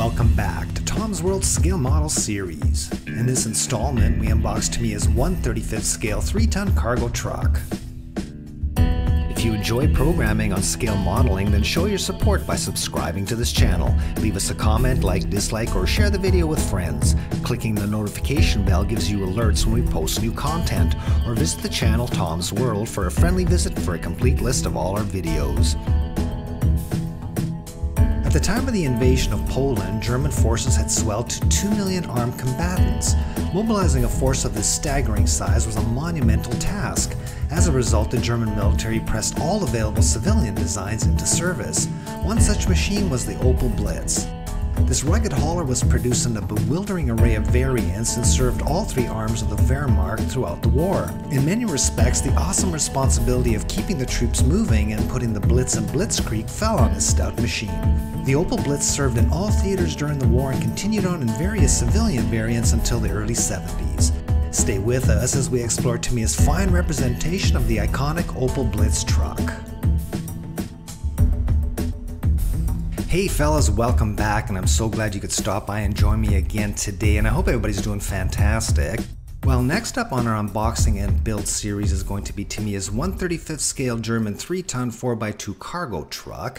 welcome back to Tom's World Scale Model Series. In this installment, we unboxed Tamiya's 1/35th scale 3-ton cargo truck. If you enjoy programming on scale modeling, then show your support by subscribing to this channel. Leave us a comment, like, dislike, or share the video with friends. Clicking the notification bell gives you alerts when we post new content, or visit the channel Tom's World for a friendly visit for a complete list of all our videos. At the time of the invasion of Poland, German forces had swelled to 2 million armed combatants. Mobilizing a force of this staggering size was a monumental task. As a result, the German military pressed all available civilian designs into service. One such machine was the Opel Blitz. This rugged hauler was produced in a bewildering array of variants and served all three arms of the Wehrmacht throughout the war. In many respects, the awesome responsibility of keeping the troops moving and putting the Blitz in Blitzkrieg fell on this stout machine. The Opel Blitz served in all theaters during the war and continued on in various civilian variants until the early 70s. Stay with us as we explore Tamiya's fine representation of the iconic Opel Blitz truck. Hey fellas, welcome back, and I'm so glad you could stop by and join me again today, and I hope everybody's doing fantastic. Well, next up on our unboxing and build series is going to be Tamiya's 1/35th scale German 3-ton 4x2 cargo truck,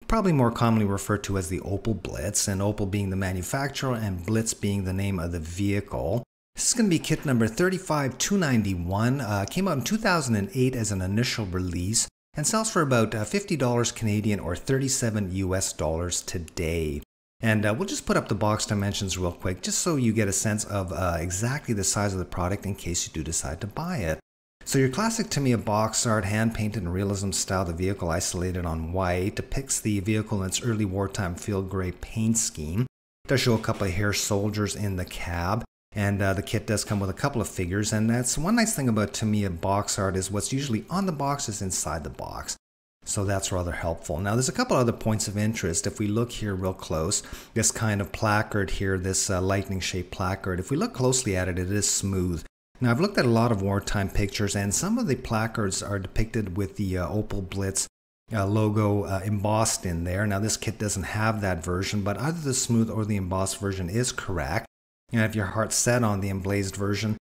probably more commonly referred to as the Opel Blitz, and Opel being the manufacturer and Blitz being the name of the vehicle. This is going to be kit number 35291, came out in 2008 as an initial release, and sells for about $50 Canadian or 37 US dollars today. And we'll just put up the box dimensions real quick, just so you get a sense of exactly the size of the product in case you do decide to buy it. So your classic Tamiya box art, hand-painted in realism style, the vehicle isolated on white, depicts the vehicle in its early wartime field gray paint scheme. It does show a couple of hair soldiers in the cab. And the kit does come with a couple of figures, and that's one nice thing about Tamiya box art is what's usually on the box is inside the box. So that's rather helpful. Now there's a couple other points of interest. If we look here real close, this kind of placard here, this lightning shaped placard, if we look closely at it, it is smooth. Now I've looked at a lot of wartime pictures, and some of the placards are depicted with the Opel Blitz logo embossed in there. Now this kit doesn't have that version, but either the smooth or the embossed version is correct. And if your heart's set on the emblazed version,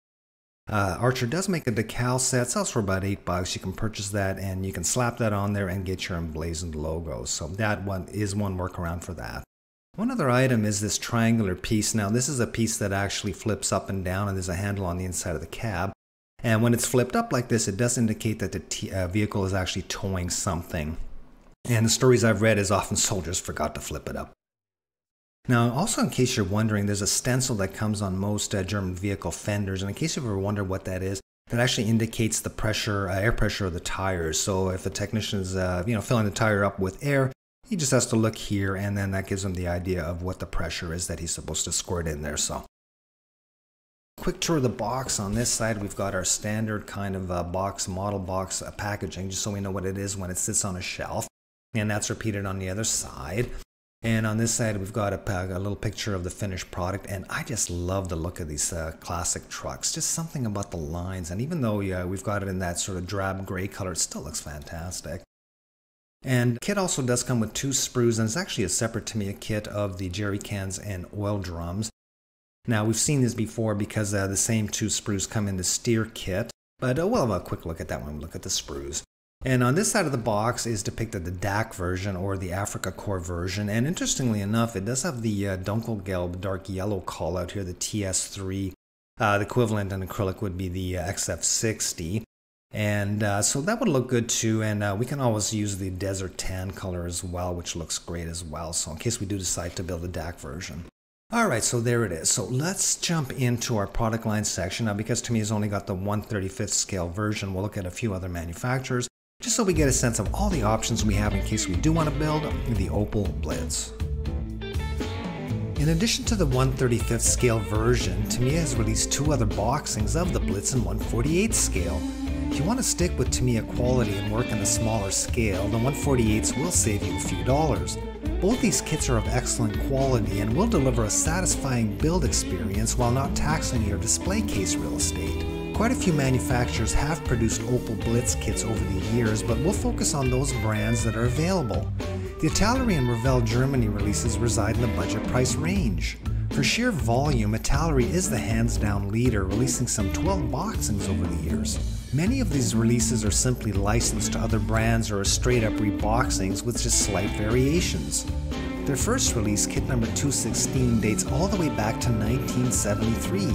Archer does make a decal set, sells for about $8. You can purchase that and you can slap that on there and get your emblazoned logo. So that one is one workaround for that. One other item is this triangular piece. Now this is a piece that actually flips up and down, and there's a handle on the inside of the cab. And when it's flipped up like this, it does indicate that the vehicle is actually towing something. And the stories I've read is often soldiers forgot to flip it up. Now, also in case you're wondering, there's a stencil that comes on most German vehicle fenders, and in case you've ever wondered what that is, that actually indicates the pressure, air pressure of the tires. So if a technician is, filling the tire up with air, he just has to look here, and then that gives him the idea of what the pressure is that he's supposed to squirt in there. So, quick tour of the box. On this side, we've got our standard kind of model box packaging, just so we know what it is when it sits on a shelf, and that's repeated on the other side. And on this side, we've got a little picture of the finished product, and I just love the look of these classic trucks. Just something about the lines, and even though we've got it in that sort of drab gray color, it still looks fantastic. And the kit also does come with 2 sprues, and it's actually a separate Tamiya kit of the jerry cans and oil drums. Now, we've seen this before because the same 2 sprues come in the steer kit, but we'll have a quick look at that when we look at the sprues. And on this side of the box is depicted the DAC version, or the Africa Core version, and interestingly enough, it does have the Dunkelgelb dark yellow call out here, the TS3. The equivalent in acrylic would be the XF60, and so that would look good too, and we can always use the Desert Tan color as well, which looks great as well, so in case we do decide to build a DAC version. Alright, so there it is. So let's jump into our product line section. Now, because Tamiya's only got the 1/35th scale version, we'll look at a few other manufacturers, just so we get a sense of all the options we have in case we do want to build the Opel Blitz. In addition to the 1/35th scale version, Tamiya has released 2 other boxings of the Blitz in 1/48 scale. If you want to stick with Tamiya quality and work in a smaller scale, the 1/48s will save you a few dollars. Both these kits are of excellent quality and will deliver a satisfying build experience while not taxing your display case real estate. Quite a few manufacturers have produced Opel Blitz kits over the years, but we'll focus on those brands that are available. The Italeri and Revell Germany releases reside in the budget price range. For sheer volume, Italeri is the hands-down leader, releasing some 12 boxings over the years. Many of these releases are simply licensed to other brands or are straight-up reboxings with just slight variations. Their first release, kit number 216, dates all the way back to 1973.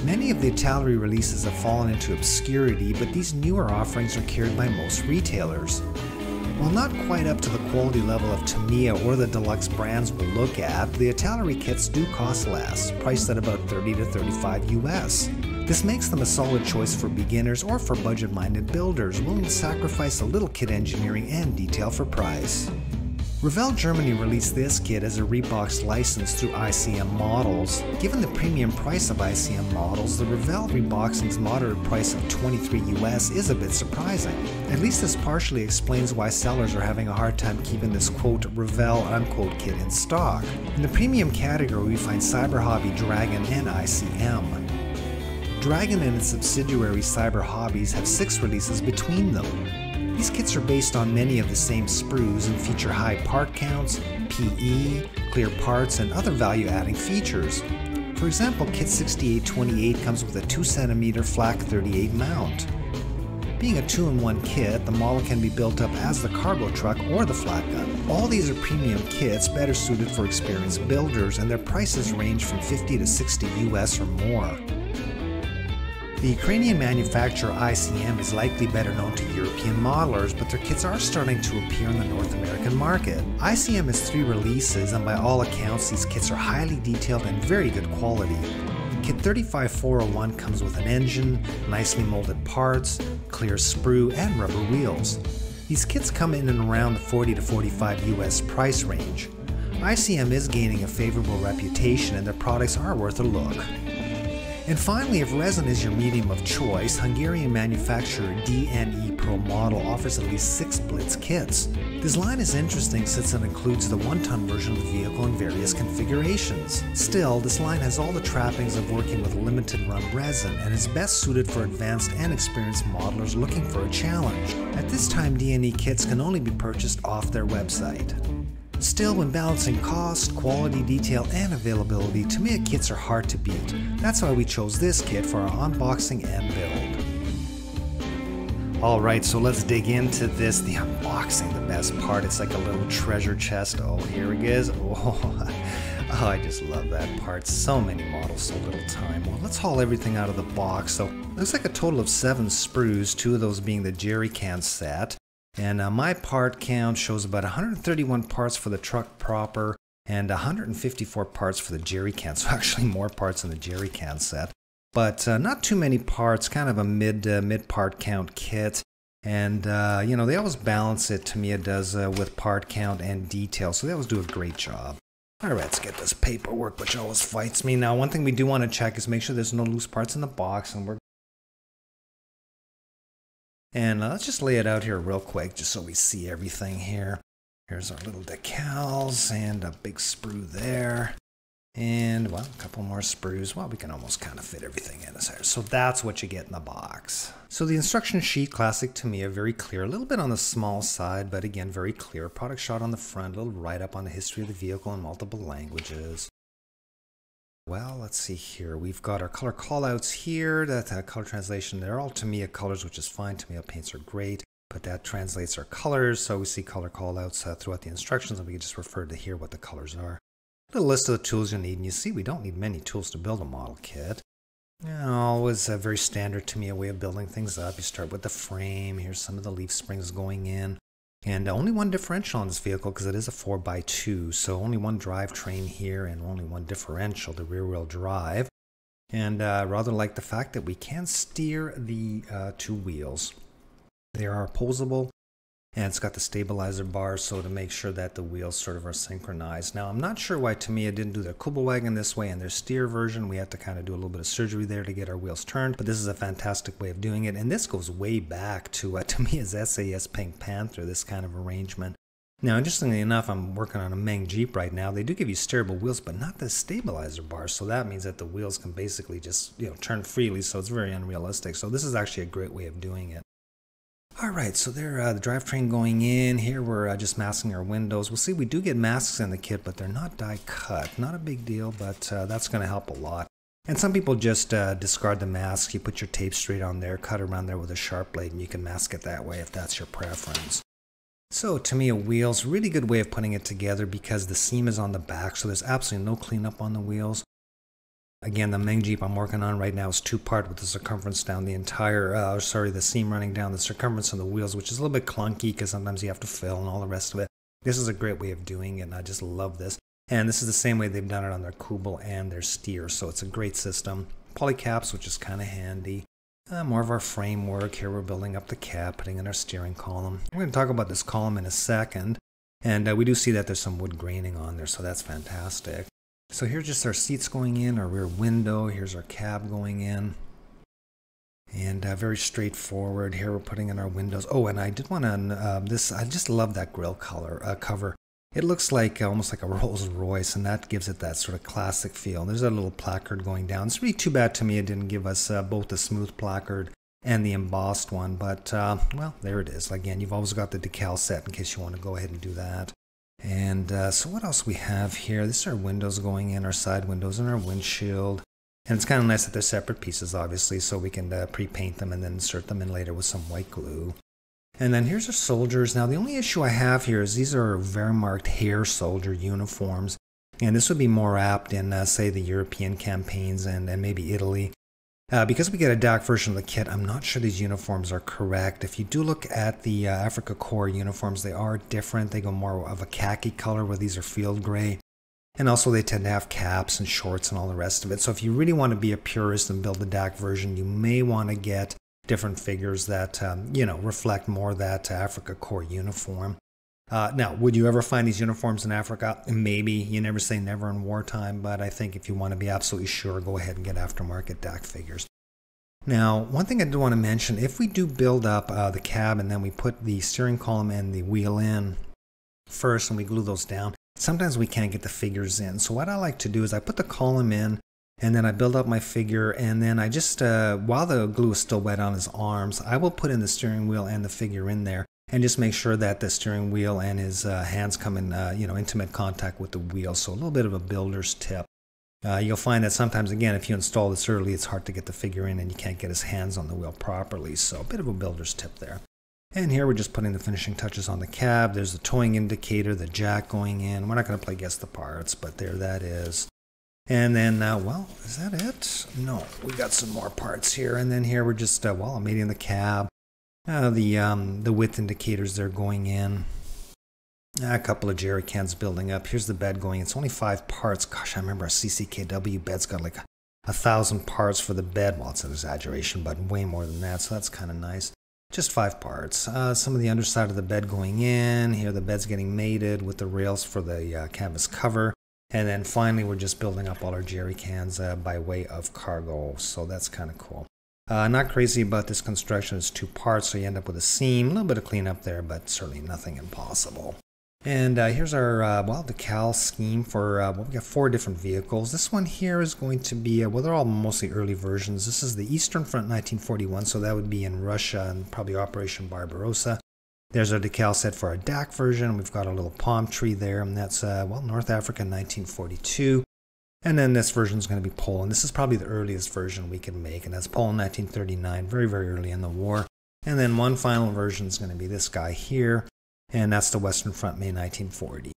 Many of the Italeri releases have fallen into obscurity, but these newer offerings are carried by most retailers. While not quite up to the quality level of Tamiya or the deluxe brands we'll look at, the Italeri kits do cost less, priced at about $30 to $35 US. This makes them a solid choice for beginners or for budget-minded builders willing to sacrifice a little kit engineering and detail for price. Revell Germany released this kit as a reboxed license through ICM Models. Given the premium price of ICM Models, the Revell reboxing's moderate price of $23 US is a bit surprising. At least this partially explains why sellers are having a hard time keeping this quote Revell unquote kit in stock. In the premium category, we find Cyber Hobby, Dragon, and ICM. Dragon and its subsidiary Cyber Hobbies have 6 releases between them. These kits are based on many of the same sprues and feature high part counts, PE, clear parts, and other value-adding features. For example, kit 6828 comes with a 2cm flak 38 mount. Being a 2-in-1 kit, the model can be built up as the cargo truck or the flat gun. All these are premium kits better suited for experienced builders, and their prices range from $50 to $60 US or more. The Ukrainian manufacturer ICM is likely better known to European modelers, but their kits are starting to appear in the North American market. ICM has 3 releases, and by all accounts these kits are highly detailed and very good quality. Kit 35401 comes with an engine, nicely molded parts, clear sprue, and rubber wheels. These kits come in and around the $40 to $45 US price range. ICM is gaining a favorable reputation and their products are worth a look. And finally, if resin is your medium of choice, Hungarian manufacturer DNE Pro Model offers at least 6 Blitz kits. This line is interesting since it includes the 1-ton version of the vehicle in various configurations. Still, this line has all the trappings of working with limited run resin and is best suited for advanced and experienced modelers looking for a challenge. At this time, DNE kits can only be purchased off their website. Still, when balancing cost, quality, detail, and availability, Tamiya kits are hard to beat. That's why we chose this kit for our unboxing and build. Alright, so let's dig into this. The unboxing, the best part. It's like a little treasure chest. Oh, here it is. Oh, I just love that part. So many models, so little time. Well, let's haul everything out of the box. So, looks like a total of 7 sprues, 2 of those being the jerry can set. And my part count shows about 131 parts for the truck proper and 154 parts for the jerry can. So actually more parts in the jerry can set. But not too many parts, kind of a mid part count kit. And you know, they always balance it, Tamiya does, with part count and detail. So they always do a great job. Alright, let's get this paperwork, which always fights me. Now, one thing we do want to check is make sure there's no loose parts in the box. And let's just lay it out here real quick, just so we see everything here. Here's our little decals and a big sprue there. And, well, a couple more sprues. Well, we can almost kind of fit everything in this here. So that's what you get in the box. So the instruction sheet, classic Tamiya, very clear. A little bit on the small side, but again, very clear. Product shot on the front, a little write-up on the history of the vehicle in multiple languages. Well, let's see here. We've got our color callouts here. That color translation, they're all Tamiya colors, which is fine. Tamiya paints are great, but that translates our colors. So we see color callouts throughout the instructions, and we can just refer to here what the colors are. A little list of the tools you'll need, and you see we don't need many tools to build a model kit. Always a very standard Tamiya way of building things up. You start with the frame. Here's some of the leaf springs going in. And only one differential on this vehicle because it is a 4x2, so only one drivetrain here and only one differential, the rear-wheel drive. And rather like the fact that we can steer the 2 wheels. They are opposable, and it's got the stabilizer bar, so to make sure that the wheels sort of are synchronized. Now, I'm not sure why Tamiya didn't do their Kugelwagen this way in their steer version. We had to kind of do a little bit of surgery there to get our wheels turned, but this is a fantastic way of doing it, and this goes way back to Tamiya's SAS Pink Panther, this kind of arrangement. Now, interestingly enough, I'm working on a Meng Jeep right now. They do give you steerable wheels, but not the stabilizer bar, so that means that the wheels can basically just, turn freely, so it's very unrealistic. So this is actually a great way of doing it. Alright, so there, the drivetrain going in. Here we're just masking our windows. We'll see we do get masks in the kit, but they're not die cut. Not a big deal, but that's going to help a lot. And some people just discard the masks. You put your tape straight on there, cut around there with a sharp blade, and you can mask it that way if that's your preference. So Tamiya wheels, really good way of putting it together because the seam is on the back, so there's absolutely no cleanup on the wheels. Again, the Meng Jeep I'm working on right now is two-part with the circumference down the entire, the seam running down the circumference of the wheels, which is a little bit clunky because sometimes you have to fill and all the rest of it. This is a great way of doing it, and I just love this. And this is the same way they've done it on their Kubel and their Steer, so it's a great system. Polycaps, which is kind of handy. More of our framework. Here we're building up the cap, putting in our steering column. We're going to talk about this column in a second. And we do see that there's some wood graining on there, so that's fantastic. So here's just our seats going in, our rear window. Here's our cab going in. And very straightforward. Here we're putting in our windows. Oh, and I did want to, I just love that grille cover. It looks like almost like a Rolls Royce, and that gives it that sort of classic feel. There's a little placard going down. It's really too bad to me it didn't give us both the smooth placard and the embossed one, but well, there it is. Again, you've always got the decal set in case you want to go ahead and do that. And so what else we have here? This is our windows going in, our side windows and our windshield. And it's kind of nice that they're separate pieces, obviously, so we can pre-paint them and then insert them in later with some white glue. And then here's our soldiers. Now the only issue I have here is these are very marked hair soldier uniforms. And this would be more apt in, say, the European campaigns and maybe Italy. Because we get a DAC version of the kit, I'm not sure these uniforms are correct. If you do look at the Africa Corps uniforms, they are different. They go more of a khaki color where these are field gray. And also they tend to have caps and shorts and all the rest of it. So if you really want to be a purist and build the DAC version, you may want to get different figures that, reflect more that Africa Corps uniform. Now, would you ever find these uniforms in Africa? Maybe. You never say never in wartime, but I think if you want to be absolutely sure, go ahead and get aftermarket DAC figures. Now, one thing I do want to mention, if we do build up the cab and then we put the steering column and the wheel in first and we glue those down, sometimes we can't get the figures in. So what I like to do is I put the column in, and then I build up my figure, and then I just, while the glue is still wet on his arms, I will put in the steering wheel and the figure in there, and just make sure that the steering wheel and his hands come in, intimate contact with the wheel. So a little bit of a builder's tip. You'll find that sometimes, again, if you install this early, it's hard to get the figure in, and you can't get his hands on the wheel properly. So a bit of a builder's tip there. And here we're just putting the finishing touches on the cab. There's the towing indicator, the jack going in. We're not going to play guess the parts, but there that is. And then, well, is that it? No, we got some more parts here. And then here we're just, I'm mating the cab. The width indicators, they're going in. A couple of jerry cans building up. Here's the bed going in. It's only 5 parts. Gosh, I remember a CCKW bed's got like 1,000 parts for the bed. Well, it's an exaggeration, but way more than that, so that's kind of nice. Just 5 parts. Some of the underside of the bed going in. Here the bed's getting mated with the rails for the canvas cover. And then finally, we're just building up all our jerry cans by way of cargo. So that's kind of cool. Not crazy about this construction. It's 2 parts, so you end up with a seam. A little bit of cleanup there, but certainly nothing impossible. And here's our, decal scheme for, we got 4 different vehicles. This one here is going to be, they're all mostly early versions. This is the Eastern Front 1941, so that would be in Russia and probably Operation Barbarossa. There's our decal set for our DAC version. We've got a little palm tree there, and that's, North Africa 1942. And then this version is going to be Poland. This is probably the earliest version we can make, and that's Poland 1939, very, very early in the war. And then one final version is going to be this guy here, and that's the Western Front, May 1940.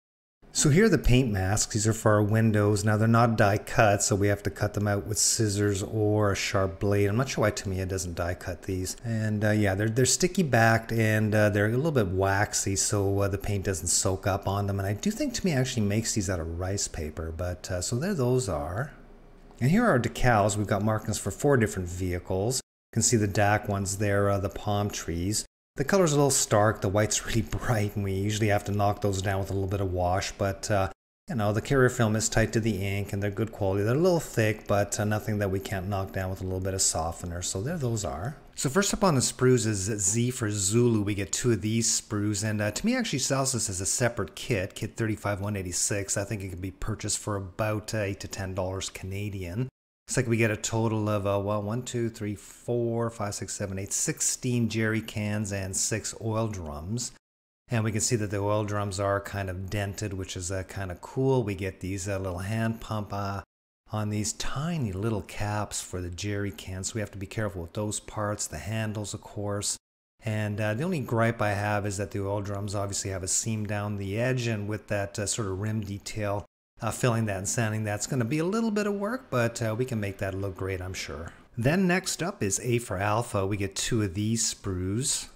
So here are the paint masks. These are for our windows. Now they're not die cut, so we have to cut them out with scissors or a sharp blade. I'm not sure why Tamiya doesn't die cut these. And yeah, they're sticky backed and they're a little bit waxy, so the paint doesn't soak up on them. And I do think Tamiya actually makes these out of rice paper, but so there those are. And here are our decals. We've got markings for 4 different vehicles. You can see the DAC ones there, the palm trees. The color's a little stark, the white's really bright, and we usually have to knock those down with a little bit of wash, but the carrier film is tight to the ink and they're good quality. They're a little thick, but nothing that we can't knock down with a little bit of softener, so there those are. So first up on the sprues is Z for Zulu. We get 2 of these sprues, and Tamiya actually sells this as a separate kit, kit 35-186. I think it can be purchased for about $8 to $10 Canadian. Looks like we get a total of, well, 1, 2, 3, 4, 5, 6, 7, 8, 16 jerry cans and 6 oil drums. And we can see that the oil drums are kind of dented, which is kind of cool. We get these little hand pump on these tiny little caps for the jerry cans. So we have to be careful with those parts, the handles, of course. And the only gripe I have is that the oil drums obviously have a seam down the edge, and with that sort of rim detail, filling that and sanding that's going to be a little bit of work, but we can make that look great, I'm sure. Then next up is A for Alpha. We get 2 of these sprues.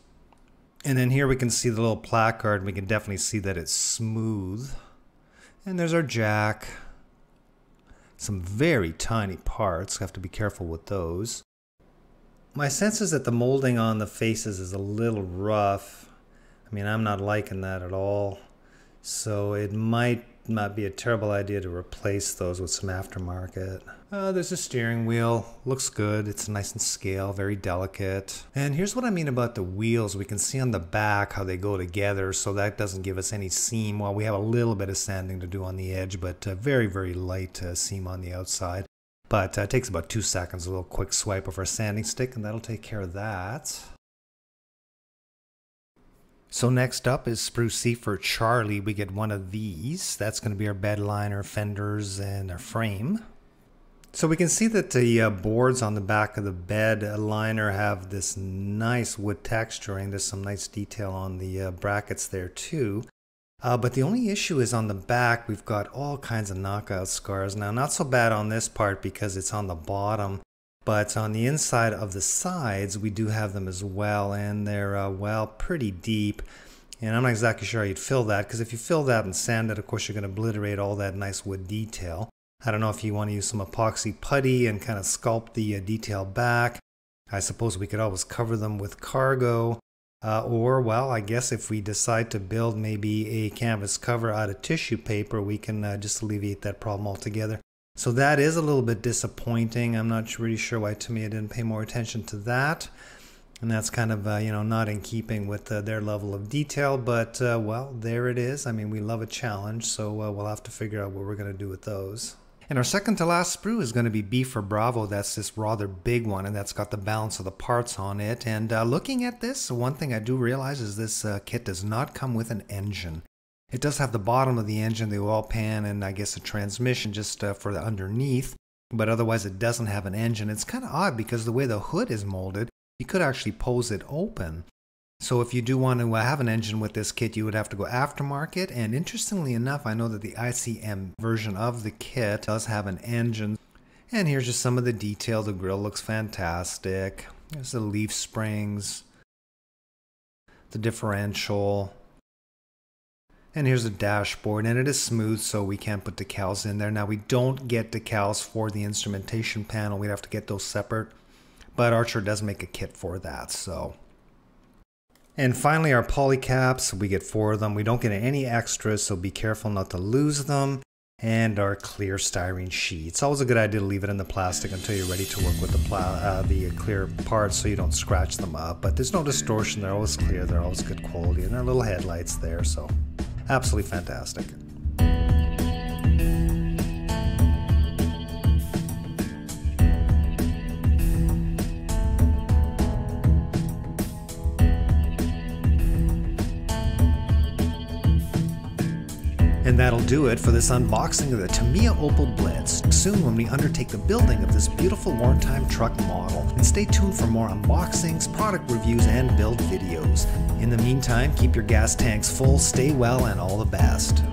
And then here we can see the little placard. We can definitely see that it's smooth. And there's our jack. Some very tiny parts. Have to be careful with those. My sense is that the molding on the faces is a little rough. I mean, I'm not liking that at all. So it might not be a terrible idea to replace those with some aftermarket. There's a steering wheel. Looks good. It's nice and scale, very delicate. And here's what I mean about the wheels. We can see on the back how they go together, so that doesn't give us any seam. Well, we have a little bit of sanding to do on the edge, but very, very light seam on the outside. But it takes about 2 seconds, a little quick swipe of our sanding stick, and that'll take care of that. So next up is Sprue C for Charlie. We get 1 of these. That's going to be our bed liner, fenders, and our frame. So we can see that the boards on the back of the bed liner have this nice wood texturing. There's some nice detail on the brackets there too. But the only issue is on the back, we've got all kinds of knockout scars. Now, not so bad on this part because it's on the bottom. But on the inside of the sides, we do have them as well, and they're, well, pretty deep. And I'm not exactly sure how you'd fill that, because if you fill that and sand it, of course, you're going to obliterate all that nice wood detail. I don't know if you want to use some epoxy putty and kind of sculpt the detail back. I suppose we could always cover them with cargo. Or, well, I guess if we decide to build maybe a canvas cover out of tissue paper, we can just alleviate that problem altogether. So that is a little bit disappointing. I'm not really sure why Tamiya didn't pay more attention to that. And that's kind of, you know, not in keeping with their level of detail. But, well, there it is. I mean, we love a challenge, so we'll have to figure out what we're going to do with those. And our second to last sprue is going to be B for Bravo. That's this rather big one, and that's got the balance of the parts on it. And looking at this, one thing I do realize is this kit does not come with an engine. It does have the bottom of the engine, the oil pan, and I guess a transmission just for the underneath. But otherwise it doesn't have an engine. It's kind of odd because the way the hood is molded, you could actually pose it open. So if you do want to have an engine with this kit, you would have to go aftermarket. And interestingly enough, I know that the ICM version of the kit does have an engine. And here's just some of the detail. The grille looks fantastic. There's the leaf springs, the differential. And here's the dashboard, and it is smooth, so we can't put decals in there. Now, we don't get decals for the instrumentation panel. We'd have to get those separate. But Archer does make a kit for that, so. And finally, our poly caps. We get 4 of them. We don't get any extras, so be careful not to lose them. And our clear styrene sheet. It's always a good idea to leave it in the plastic until you're ready to work with the clear parts so you don't scratch them up. But there's no distortion. They're always clear. They're always good quality. And there are little headlights there, so. Absolutely fantastic. And that'll do it for this unboxing of the Tamiya Opel Blitz. Soon when we undertake the building of this beautiful wartime truck model. And stay tuned for more unboxings, product reviews, and build videos. In the meantime, keep your gas tanks full, stay well, and all the best.